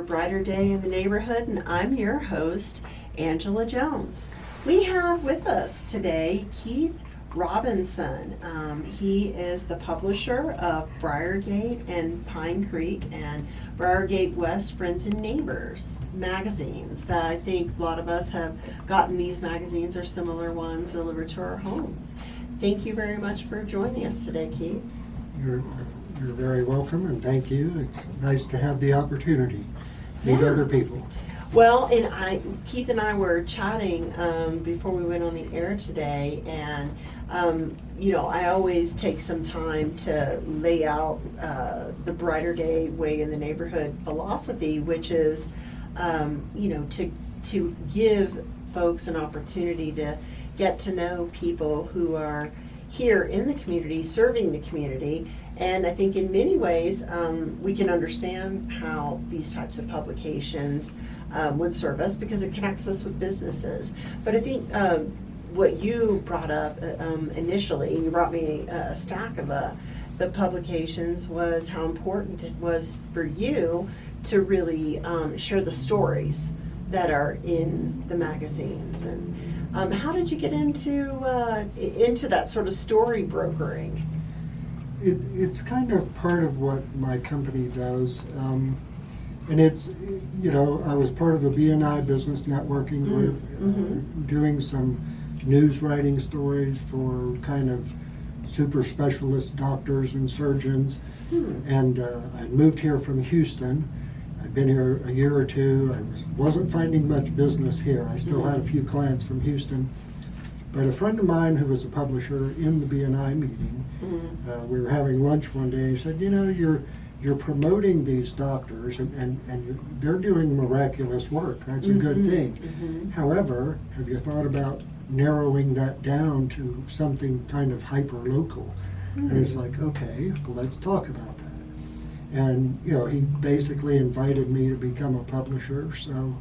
Brighter day in the neighborhood, and I'm your host, Angela Jones. We have with us today Keith Robinson. He is the publisher of Briargate and Pine Creek and Briargate West Friends and Neighbors magazines. That I think a lot of us have gotten these magazines or similar ones delivered to our homes. Thank you very much for joining us today, Keith. You're very welcome, and thank you. It's nice to have the opportunity to meet other people. Well, and Keith and I were chatting before we went on the air today, and I always take some time to lay out the Brighter Day Way in the Neighborhood philosophy, which is, to give folks an opportunity to get to know people who are here in the community, serving the community. And I think in many ways, we can understand how these types of publications would serve us because it connects us with businesses. But I think what you brought up initially, and you brought me a stack of the publications, was how important it was for you to really share the stories that are in the magazines. And how did you get into that sort of story brokering? It's kind of part of what my company does, and it's, I was part of a B&I business networking group, doing some news writing stories for kind of super specialist doctors and surgeons, and I moved here from Houston. I'd been here a year or two. I wasn't finding much business here. I still had a few clients from Houston. But a friend of mine who was a publisher in the B&I meeting, we were having lunch one day. He said, you're promoting these doctors and they're doing miraculous work. That's a good thing. However, have you thought about narrowing that down to something kind of hyper-local? And it's like, okay, well, let's talk about that. And, he basically invited me to become a publisher, so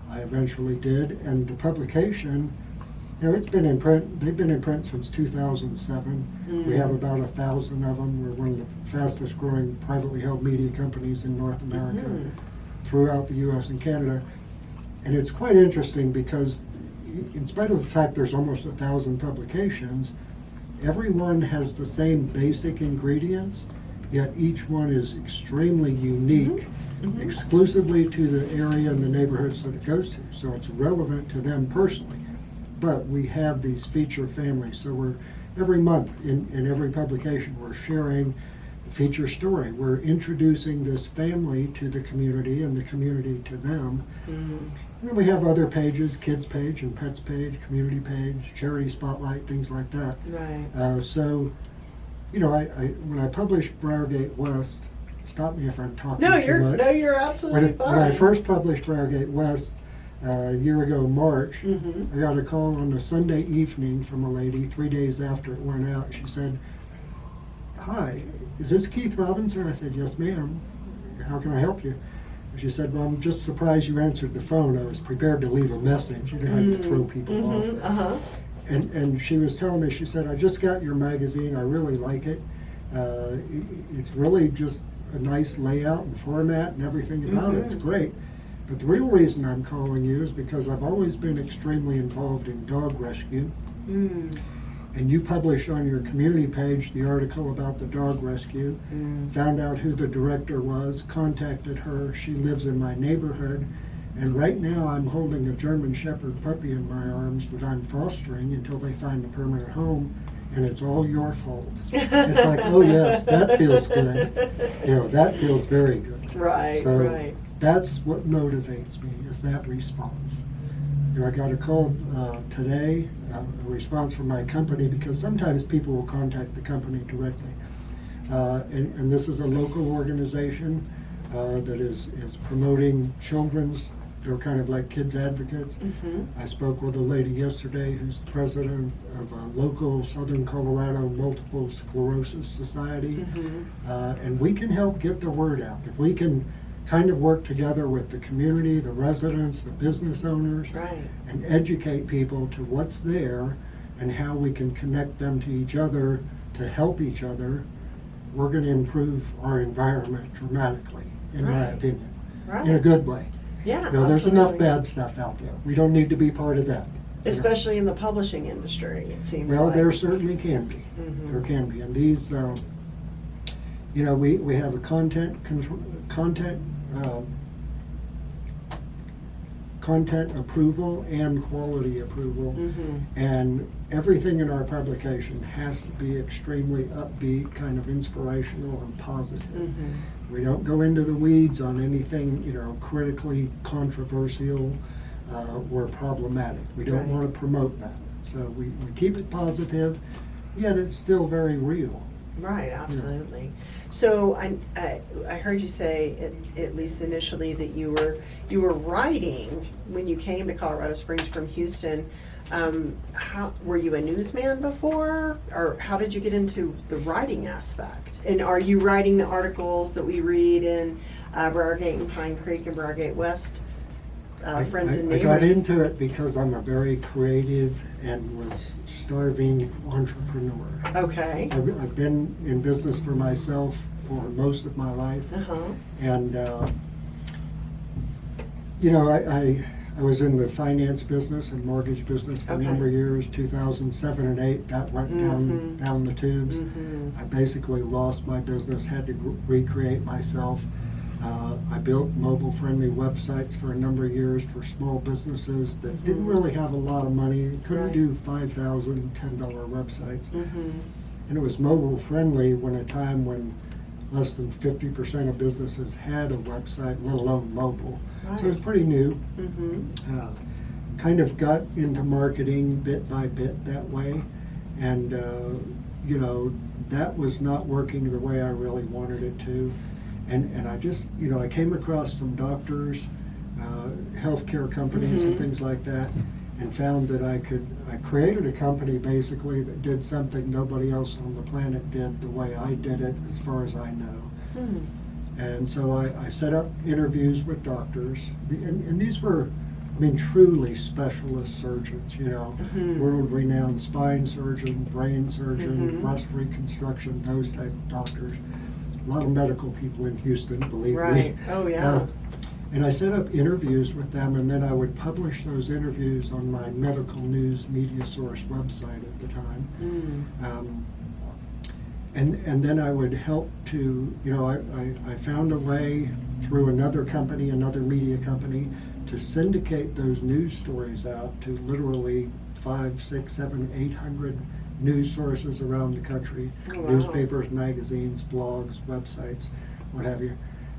I eventually did. And the publication, it's been in print. They've been in print since 2007. We have about 1,000 of them. We're one of the fastest growing privately held media companies in North America, throughout the U.S. and Canada. And it's quite interesting because in spite of the fact there's almost 1,000 publications, everyone has the same basic ingredients, yet each one is extremely unique, exclusively to the area and the neighborhoods that it goes to. So it's relevant to them personally. But we have these feature families, so we're every month in every publication we're sharing a feature story. We're introducing this family to the community and the community to them. And then we have other pages, kids page and pets page, community page, charity spotlight, things like that. Right. So, when I published Briargate West, stop me if I'm talking No, too much. you're absolutely fine. When I first published Briargate West, a year ago, March, I got a call on a Sunday evening from a lady 3 days after it went out. She said, "Hi, is this Keith Robinson?" I said, "Yes, ma'am. How can I help you?" She said, "Well, I'm just surprised you answered the phone. I was prepared to leave a message. You didn't have to throw people off." And she was telling me, she said, "I just got your magazine. I really like it. It's really just a nice layout and format and everything about it. It's great. But the real reason I'm calling you is because I've always been extremely involved in dog rescue. And you published on your community page the article about the dog rescue, found out who the director was, contacted her. She lives in my neighborhood. And right now I'm holding a German Shepherd puppy in my arms that I'm fostering until they find a permanent home. And it's all your fault." It's like, oh yes, that feels good. That feels very good. Right, so, right. That's what motivates me, is that response. I got a call today, a response from my company, because sometimes people will contact the company directly. And this is a local organization that is promoting children's, they're kind of like kids advocates. I spoke with a lady yesterday who's the president of a local Southern Colorado Multiple Sclerosis Society. And we can help get the word out. If we can kind of work together with the community, the residents, the business owners, Right. and educate people to what's there and how we can connect them to each other to help each other, we're going to improve our environment dramatically, in my Right. opinion, Right. in a good way. Yeah. You know, there's enough absolutely. bad stuff out there. We don't need to be part of that. Especially in the publishing industry, it seems Well, like. there certainly can be. Mhm. There can be. And these, you know, we have a content approval and quality approval. Mhm. And everything in our publication has to be extremely upbeat, kind of inspirational and positive. Mhm. We don't go into the weeds on anything, you know, critically controversial or problematic. We don't Right. want to promote that. So we keep it positive, yet it's still very real. Right, absolutely. So I heard you say, at least initially, that you were writing when you came to Colorado Springs from Houston. How were you a newsman before, or how did you get into the writing aspect? And are you writing the articles that we read in Briargate and Pine Creek and Briargate West, Friends and I Neighbors? got into it because I'm a very creative and was starving entrepreneur. Okay. I've been in business for myself for most of my life. Uh-huh. And, you know, I was in the finance business and mortgage business for a Okay. number of years, 2007 and 8, that went Mhm. down the tubes. Mhm. I basically lost my business, had to recreate myself. I built mobile-friendly websites for a number of years for small businesses that didn't Mhm. really have a lot of money, couldn't Right. do $5,000, $10 websites. Mhm. And it was mobile-friendly when a time when less than 50% of businesses had a website, let alone mobile. So it was Right. pretty new. Mhm. Kind of got into marketing bit by bit that way. And, you know, that was not working the way I really wanted it to. And I just, you know, I came across some doctors, healthcare companies and Mhm. things like that, and found that I created a company basically that did something nobody else on the planet did the way I did it, as far as I know. Hmm. And so I set up interviews with doctors, and these were, I mean, truly specialist surgeons, you know, Mhm. world-renowned spine surgeon, brain surgeon, Mhm. breast reconstruction, those type of doctors. A lot of medical people in Houston, believe me. Right. Oh, yeah. And I set up interviews with them, and then I would publish those interviews on my medical news media source website at the time. Mm. And then I would help to, you know, I found a way through another company, another media company, to syndicate those news stories out to literally 5, 6, 7, 800 news sources around the country, Oh, wow. newspapers, magazines, blogs, websites, what have you.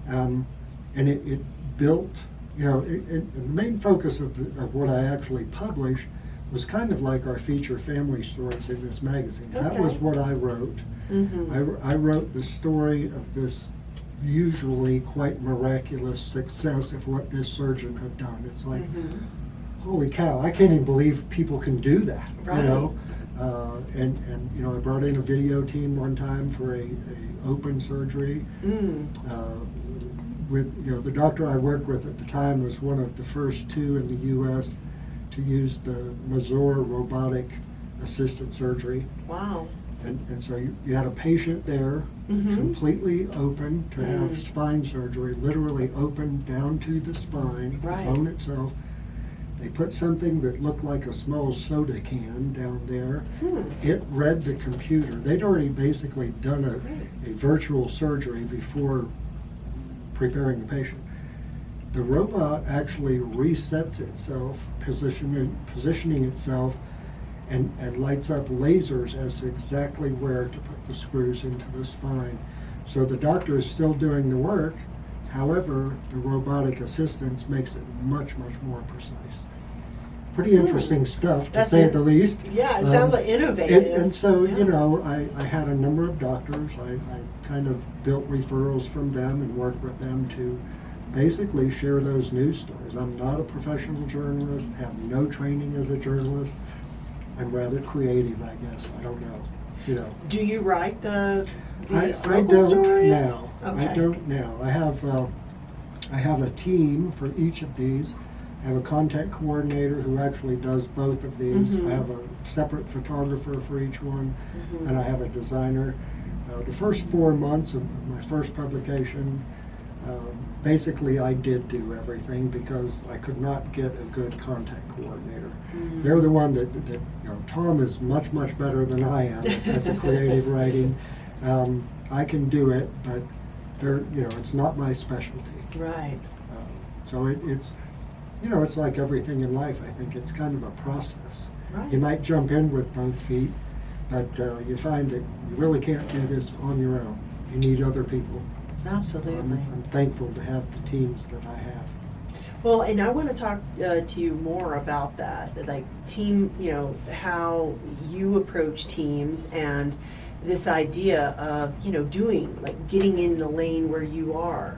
And it built, you know, the main focus of what I actually published was kind of like our feature family stories in this magazine. That was Okay. what I wrote. Mhm. I wrote the story of this usually quite miraculous success of what this surgeon had done. It's like, Mhm. holy cow, I can't even believe people can do that, Right. you know? And you know, I brought in a video team one time for a open surgery. Mm. With, you know, the doctor I worked with at the time was one of the first 2 in the U.S. to use the Mazor robotic assisted surgery. Wow. And so you had a patient there, Mhm. completely open to have Mm. spine surgery, literally open down to the spine, Right. the bone itself. They put something that looked like a small soda can down there. Hmm. It read the computer. They'd already basically done a virtual surgery before preparing the patient. The robot actually resets itself, positioning itself, and lights up lasers as to exactly where to put the screws into the spine. So the doctor is still doing the work, however, the robotic assistance makes it much, much more precise. Pretty interesting stuff, to That's say it. the least. Yeah, it sounds like innovative. And so, Yeah. you know, I had a number of doctors. I kind of built referrals from them and worked with them to basically share those news stories. I'm not a professional journalist, have no training as a journalist. I'm rather creative, I guess. I don't know, you know. Do you write these I local don't stories? now. Okay. I don't now. I have I have a team for each of these. I have a contact coordinator who actually does both of these. I have a separate photographer for each one, and I have a designer. The first 4 months of my first publication, basically I did do everything because I could not get a good contact coordinator. They're the one that Tom is much better than I am at the creative writing. I can do it, but it's not my specialty. Right. So it's it's like everything in life. I think it's kind of a process. Right. You might jump in with both feet, but you find that you really can't do this on your own. You need other people. Absolutely. I'm thankful to have the teams that I have. Well, and I want to talk to you more about that, like team, how you approach teams and this idea of, getting in the lane where you are,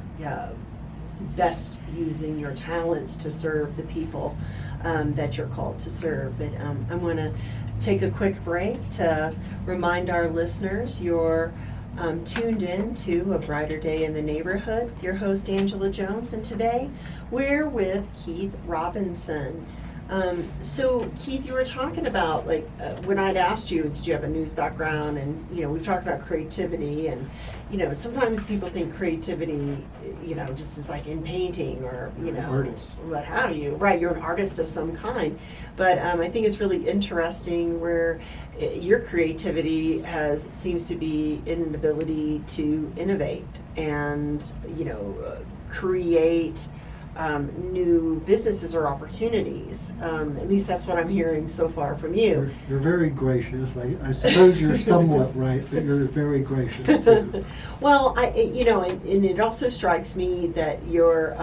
best using your talents to serve the people that you're called to serve. But I want to take a quick break to remind our listeners you're tuned in to A Brighter Day in the Neighborhood with your host Angela Jones, and today we're with Keith Robinson. So Keith, you were talking about when I'd asked you, did you have a news background, and we've talked about creativity, and sometimes people think creativity just is like in painting or artist. What have you. Right, you're an artist of some kind, but I think it's really interesting where your creativity seems to be in an ability to innovate and create new businesses or opportunities. At least that's what I'm hearing so far from you. You're very gracious. I suppose you're somewhat right, but you're very gracious too. Well, and it also strikes me that you're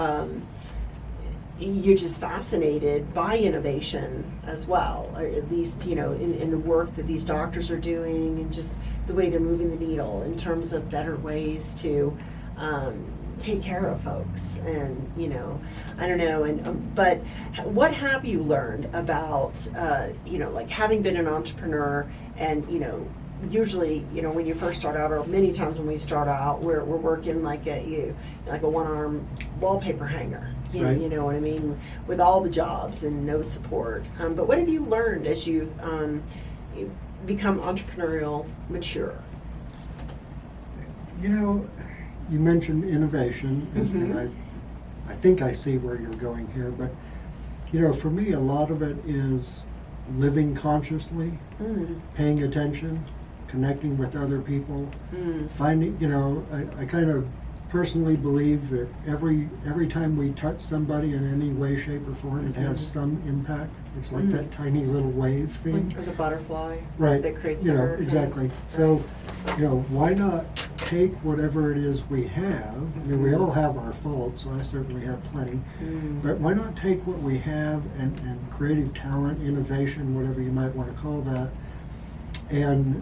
just fascinated by innovation as well, or at least in the work that these doctors are doing and just the way they're moving the needle in terms of better ways to take care of folks. And I don't know, but what have you learned about having been an entrepreneur, and usually when you first start out, or many times when we start out, we're working like a one-arm wallpaper hanger, Right. You know what I mean, with all the jobs and no support. But what have you learned as you've become entrepreneurial mature? You mentioned innovation, and I think I see where you're going here, but for me, a lot of it is living consciously, paying attention, connecting with other people, finding, I kind of personally believe that every time we touch somebody in any way, shape, or form, it has some impact. It's like that tiny little wave thing. Or the butterfly, Right. that creates the hurricane. Exactly. So, why not take whatever it is we have? I mean, we all have our faults, so I certainly have plenty. But why not take what we have and creative talent, innovation, whatever you might want to call that, and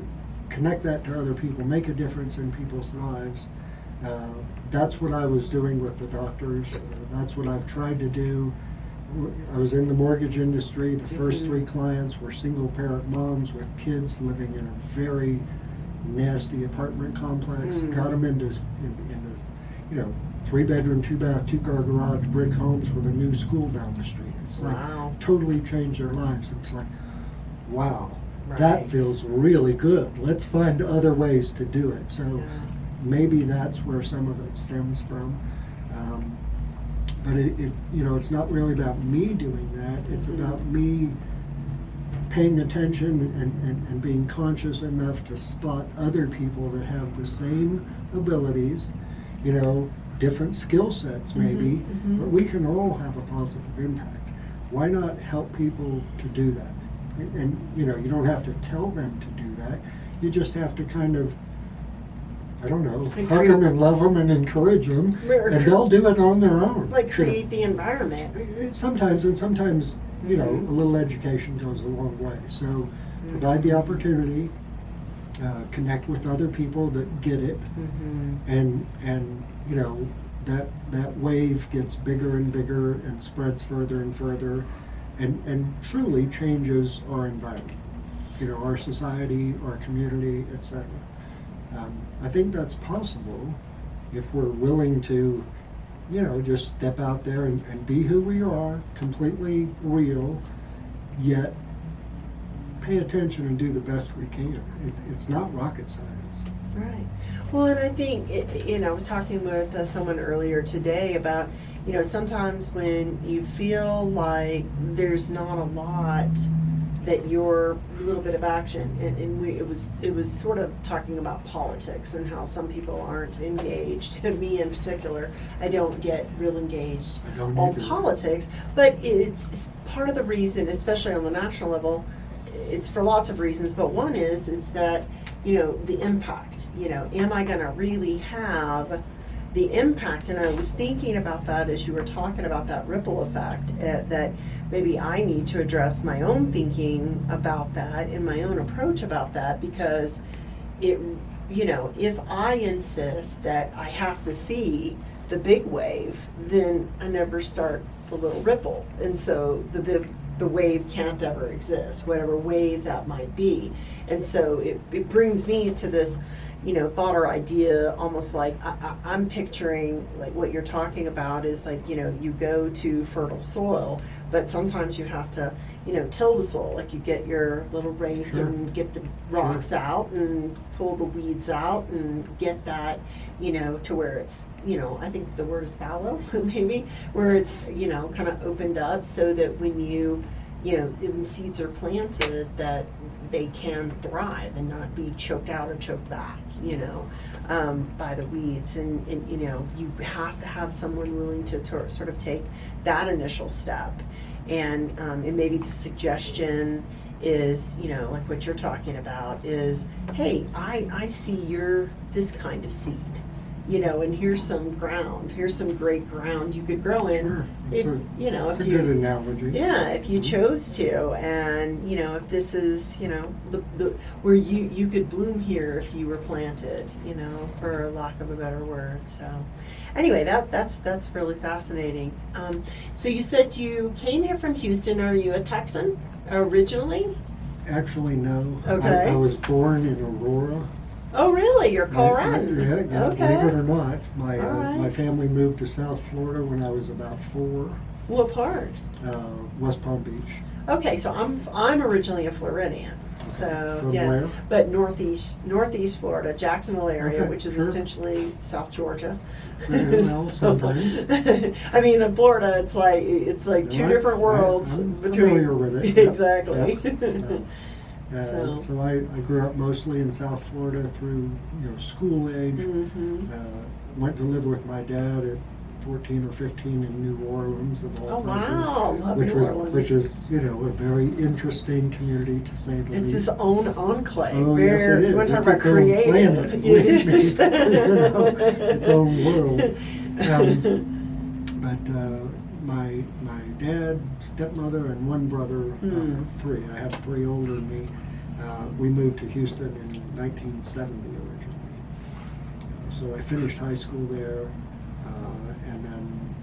connect that to other people, make a difference in people's lives. That's what I was doing with the doctors. That's what I've tried to do. I was in the mortgage industry. The first 3 clients were single-parent moms with kids living in a very nasty apartment complex. Got them into 3-bedroom, 2-bath, 2-car garage brick homes with a new school down the street. It's like totally changed their lives. It's like, wow, that feels really good. Let's find other ways to do it. So maybe that's where some of it stems from. But it's not really about me doing that. It's about me paying attention and being conscious enough to spot other people that have the same abilities, different skill sets maybe, but we can all have a positive impact. Why not help people to do that? And you don't have to tell them to do that. You just have to kind of, I don't know, hug them and love them and encourage them, and they'll do it on their own. Like create the environment. Sometimes, a little education goes a long way. So provide the opportunity, connect with other people that get it, and that wave gets bigger and bigger and spreads further and further, and truly changes our environment, our society, our community, etc. I think that's possible if we're willing to just step out there and be who we are, completely real, yet pay attention and do the best we can. It's not rocket science. Right. Well, and I think, I was talking with someone earlier today about, sometimes when you feel like there's not a lot that your little bit of action, and it was sort of talking about politics and how some people aren't engaged. Me in particular, I don't get real engaged on politics, but it's part of the reason, especially on the national level. It's for lots of reasons, but one is that the impact. Am I going to really have the impact? And I was thinking about that as you were talking about that ripple effect, that maybe I need to address my own thinking about that and my own approach about that, because if I insist that I have to see the big wave, then I never start the little ripple. And so the wave can't ever exist, whatever wave that might be. And so it brings me to this, thought or idea, almost like I'm picturing like what you're talking about is like, you go to fertile soil, but sometimes you have to, till the soil, like you get your little rake and get the rocks out and pull the weeds out and get that, to where it's, I think the word is fallow, maybe, where it's, kind of opened up so that when when seeds are planted, that they can thrive and not be choked out or choked back, by the weeds. And you have to have someone willing to sort of take that initial step. And maybe the suggestion is, like what you're talking about is, hey, I see you're this kind of seed. And here's some ground. Here's some great ground you could grow in. Sure. It's a good analogy. Yeah, if you chose to, and if this is the where you could bloom here if you were planted, for lack of a better word. So, anyway, that's really fascinating. So you said you came here from Houston. Are you a Texan originally? Actually, no. Okay. I was born in Aurora. Oh, really? You're Colorado? Yeah. Okay. Believe it or not, my right. my family moved to South Florida when I was about 4. What part? West Palm Beach. Okay, so I'm originally a Floridian. So From yeah, where? but northeast Florida, Jacksonville area, Okay, which is sure. essentially South Georgia. Well, sometimes. I mean, in Florida, it's like two different worlds I'm between. familiar with it. Yep, Exactly. yep. So I grew up mostly in South Florida through school age. Mm-hmm. Went to live with my dad at 14 or 15 in New Orleans of all Oh places, wow, love New Orleans. which is a very interesting community to say the It's least. its own enclave. Oh yes, it is. We're It's talking about its own creative. planet. It Believe me. is. Its own world. But my dad, stepmother, and one brother, 3. I have 3 older than me. We moved to Houston in 1970 originally. So I finished high school there, and then,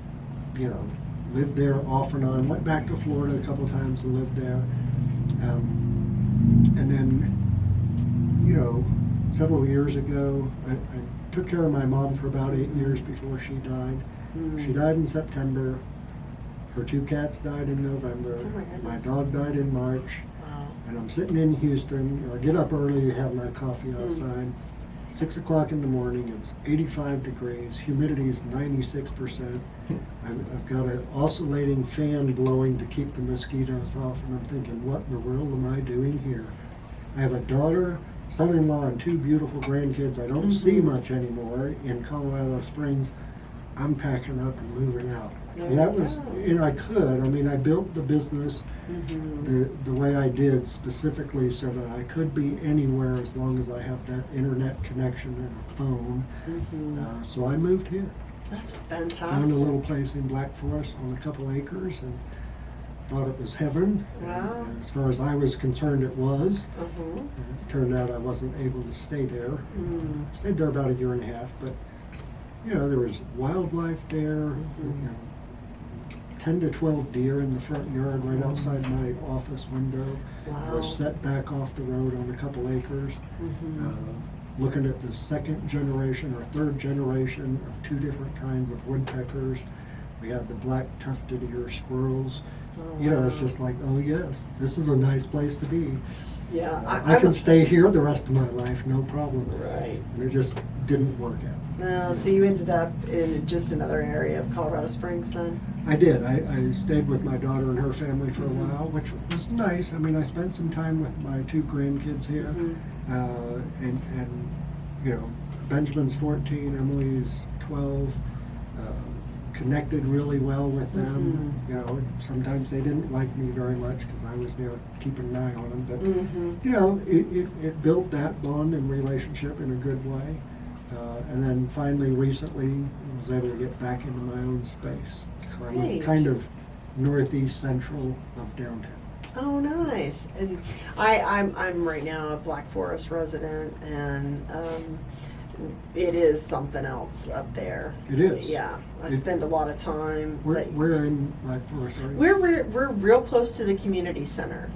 lived there off and on. Went back to Florida a couple times and lived there. And then, several years ago, I took care of my mom for about 8 years before she died. She died in September. Her 2 cats died in November. Oh my goodness. My dog died in March. Wow. And I'm sitting in Houston. I get up early to have my coffee outside. 6 o'clock in the morning. It's 85 degrees. Humidity is 96%. I've got an oscillating fan blowing to keep the mosquitoes off. And I'm thinking, what in the world am I doing here? I have a daughter, son-in-law, and 2 beautiful grandkids I don't see much anymore in Colorado Springs. I'm packing up and moving out. And that was, I could. I mean, I built the business the way I did specifically so that I could be anywhere as long as I have that internet connection and a phone. So I moved here. That's fantastic. Found a little place in Black Forest on a couple acres and thought it was heaven. Wow. And as far as I was concerned, it was. Uh-huh. It turned out I wasn't able to stay there. Stayed there about 1.5 years, but there was wildlife there. 10 to 12 deer in the front yard right outside my office window. Wow. I was set back off the road on a couple acres. looking at the second generation or third generation of two different kinds of woodpeckers. We had the black tufted ear squirrels. Oh, You know, it's wow. just like, oh yes, this is a nice place to be. Yeah, I can stay here the rest of my life, no problem. Right. And it just didn't work out. No, so you ended up in just another area of Colorado Springs then? I did. I stayed with my daughter and her family for a Mhm. while, which was nice. I mean, I spent some time with my two grandkids here. Mhm. And, you know, Benjamin's 14, Emily's 12. Connected really well with them. Mhm. You know, sometimes they didn't like me very much because I was there keeping an eye on them. But, Mhm. you know, it built that bond and relationship in a good way. And then finally, recently, I was able to get back into my own space. So I Great. live kind of northeast central of downtown. Oh, nice. And I'm right now a Black Forest resident, and it is something else up there. It is. Yeah, I It- spend a lot of time. We're in Black Forest, right? We're real close to the community center.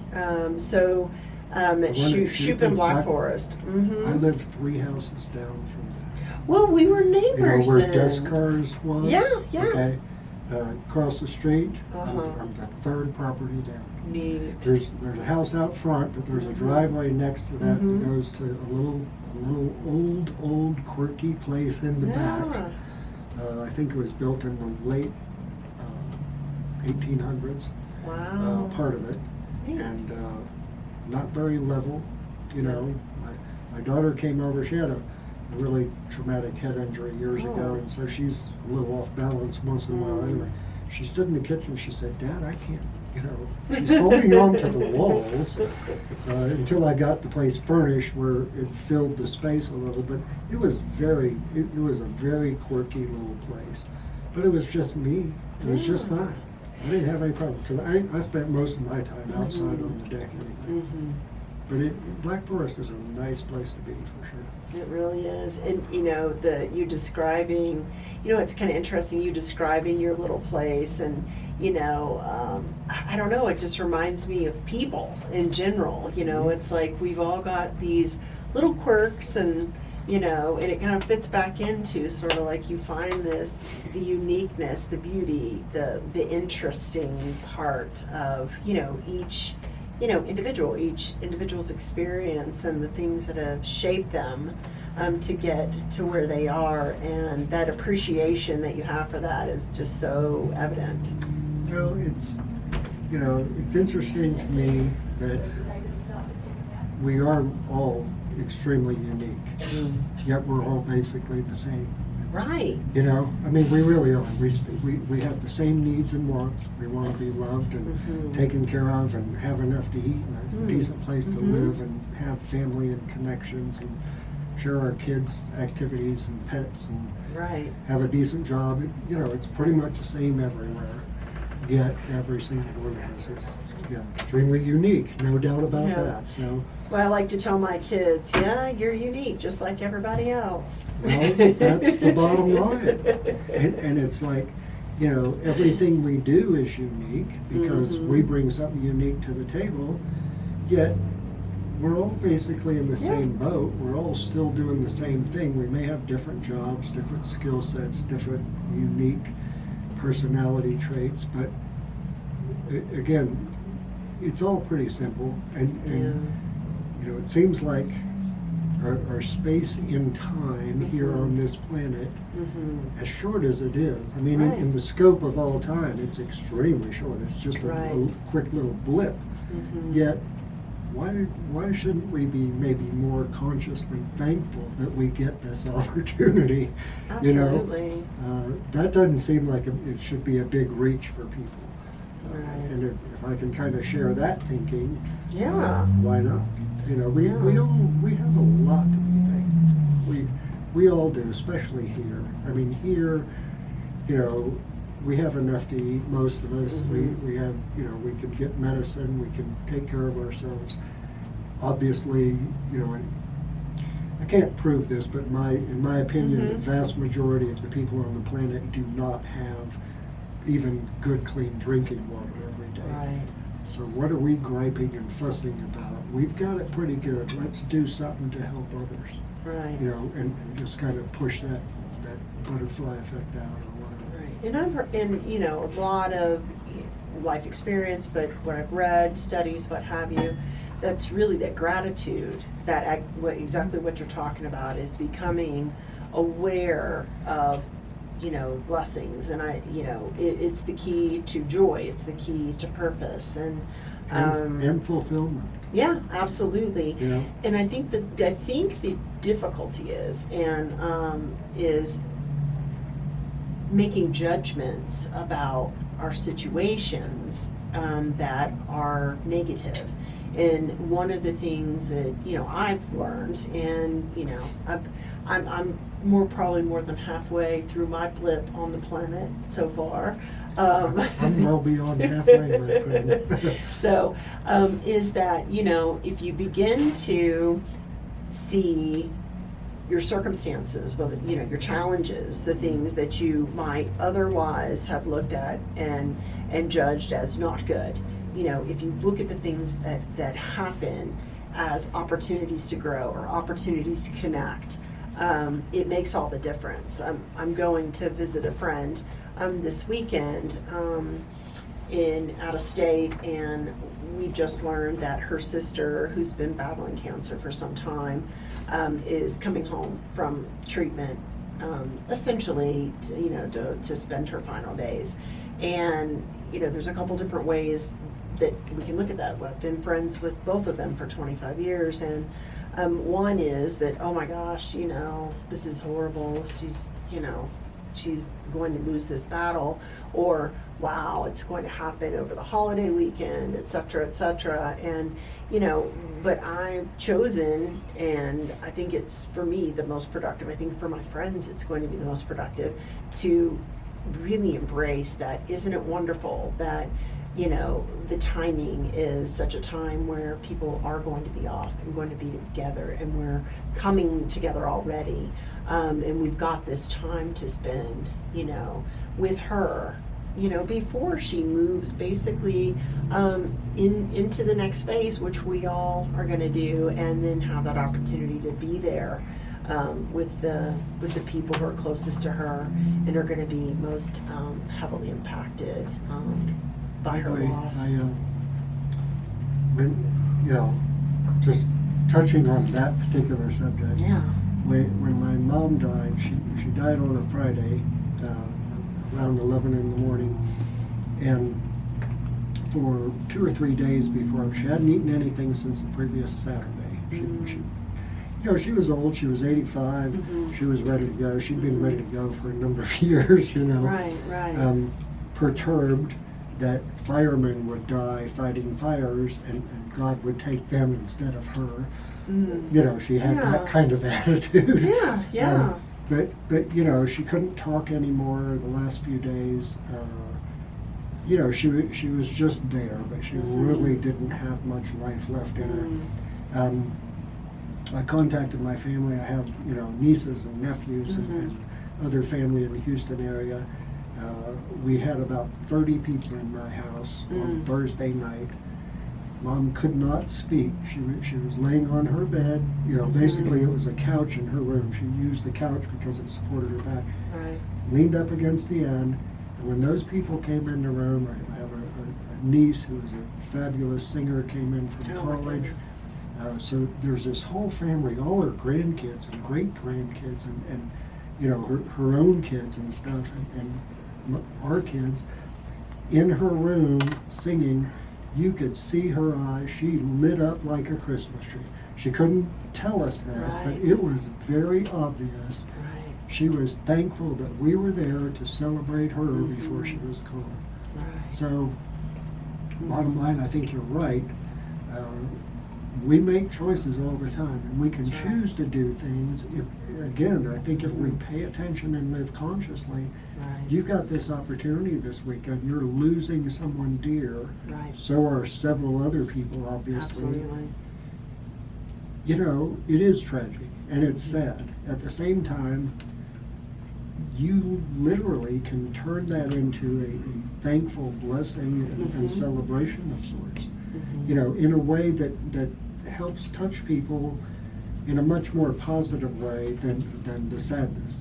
So at one at Shoup and Black Forest. I Mm-hmm. live 3 houses down from that. Well, we were You know neighbors where then. Descars was? Yeah, yeah. Okay. Across the street, Uh-huh. I'm the third property down. Neat. There's a house out front, but there's a driveway next to that Mhm. that goes to a little old quirky place in the Yeah. back. I think it was built in the late 1800s. Wow. Part of it, Neat. and not very level. You know, my daughter came over. She had a really traumatic head injury years Oh. ago, and so she's a little off balance once in a while. Mm. Anyway, she stood in the kitchen. She said, "Dad, I can't." You know, she's holding on to the walls until I got the place furnished where it filled the space a little. But it was it was a very quirky little place. But it was just me. It was just Yeah. fine. I didn't have any problem because I spent most of my time outside on the deck anyway. Mm-hmm. But Black Forest is a nice place to be for sure. It really is. And you know, you describing, you know, it's kind of interesting, you describing your little place, and you know, I don't know, it just reminds me of people in general. You know, it's like we've all got these little quirks, and you know, and it kind of fits back into sort of like you find the uniqueness, the beauty, the interesting part of, you know, each each individual's experience and the things that have shaped them to get to where they are, and that appreciation that you have for that is just so evident. Well, it's interesting to me that we are all extremely unique, yet we're all basically the same. Right. You know, I mean, we really are. We have the same needs and wants. We want to be loved and Mhm. taken care of, and have enough to eat, and a decent place to Mhm. live, and have family and connections, and share our kids' activities and pets, and Right. have a decent job. You know, it's pretty much the same everywhere. Yet every single one of us is extremely unique, no doubt about Yeah. that. So, Well, I like to tell my kids, yeah, you're unique, just like everybody else. well, that's the bottom line. And it's like, you know, everything we do is unique because Mhm. we bring something unique to the table. Yet we're all basically in the same boat. We're all still doing the same thing. We may have different jobs, different skill sets, different unique personality traits, but again, it's all pretty simple. And you know, it seems like our space in time here on this planet, Mhm. as short as it is, I mean, Right. in the scope of all time, it's extremely short. It's just Right. a quick little blip. Mhm. Yet, why shouldn't we be maybe more consciously thankful that we get this opportunity? You know, Absolutely. that doesn't seem like it should be a big reach for people. Right. And if I can kind of share that thinking, Yeah. why not? You know, we Yeah. we have a lot to be thankful for. We all do, especially here. I mean, here, you know, we have enough to eat, most of us. Mhm. We have, you know, we can get medicine, we can take care of ourselves. Obviously, you know, I can't prove this, but in my opinion, the Mhm. vast majority of the people on the planet do not have even good, clean drinking water every day. Right. So what are we griping and fussing about? We've got it pretty good. Let's do something to help others. Right. you know, and just kind of push that butterfly effect out or whatever. Right. And you know, a lot of life experience, but what I've read, studies, what have you, that's really that gratitude, exactly what you're talking about is becoming aware of, you know, blessings. And it's the key to joy. It's the key to purpose and fulfillment. Yeah, absolutely. You know? And I think the difficulty is making judgments about our situations that are negative. And one of the things that, you know, I've learned, and, you know, I'm probably more than halfway through my blip on the planet so far. I'm well beyond halfway, my friend. So, is that, you know, if you begin to see your circumstances, well, you know, your challenges, the things that you might otherwise have looked at and judged as not good, you know, if you look at the things that happen as opportunities to grow or opportunities to connect, it makes all the difference. I'm going to visit a friend this weekend out of state, and we just learned that her sister, who's been battling cancer for some time, is coming home from treatment, essentially to spend her final days. And you know, there's a couple different ways that we can look at that. I've been friends with both of them for 25 years, and one is that, oh my gosh, you know, this is horrible. She's going to lose this battle, or wow, it's going to happen over the holiday weekend, et cetera, et cetera. And, you know, but I've chosen, and I think it's, for me, the most productive. I think for my friends, it's going to be the most productive to really embrace that. Isn't it wonderful that, you know, the timing is such a time where people are going to be off and going to be together, and we're coming together already. And we've got this time to spend, you know, with her, you know, before she moves basically into the next phase, which we all are going to do, and then have that opportunity to be there with the people who are closest to her and are going to be most heavily impacted by her loss. You know, just touching on that particular subject. Yeah. When my mom died, she died on a Friday, around 11 in the morning, and for 2 or 3 days before, she hadn't eaten anything since the previous Saturday. She was old. She was 85. Mm-hmm. She was ready to go. She'd been ready to go for a number of years. You know, right. Perturbed that firemen would die fighting fires, and God would take them instead of her. You know, she had that kind of attitude. Yeah. But you know, she couldn't talk anymore the last few days. You know, she was just there, but she really didn't have much life left in her. I contacted my family. I have, you know, nieces and nephews and other family in the Houston area. We had about 30 people in my house on Thursday night. Mom could not speak. She was laying on her bed. You know, basically it was a couch in her room. She used the couch because it supported her back. Right. Leaned up against the end. And when those people came in the room, I have a niece who is a fabulous singer, came in from college. So there's this whole family, all her grandkids and great-grandkids and you know, her own kids and stuff, and our kids in her room singing. You could see her eyes. She lit up like a Christmas tree. She couldn't tell us that, but it was very obvious. Right. She was thankful that we were there to celebrate her before she was gone. Right. So, bottom line, I think you're right. We make choices all the time, and we can choose to do things. Again, I think if we pay attention and live consciously, you've got this opportunity this weekend. You're losing someone dear. Right. So are several other people, obviously. Absolutely. You know, it is tragic, and it's sad. At the same time, you literally can turn that into a thankful blessing and celebration of sorts. You know, in a way that helps touch people in a much more positive way than the sadness.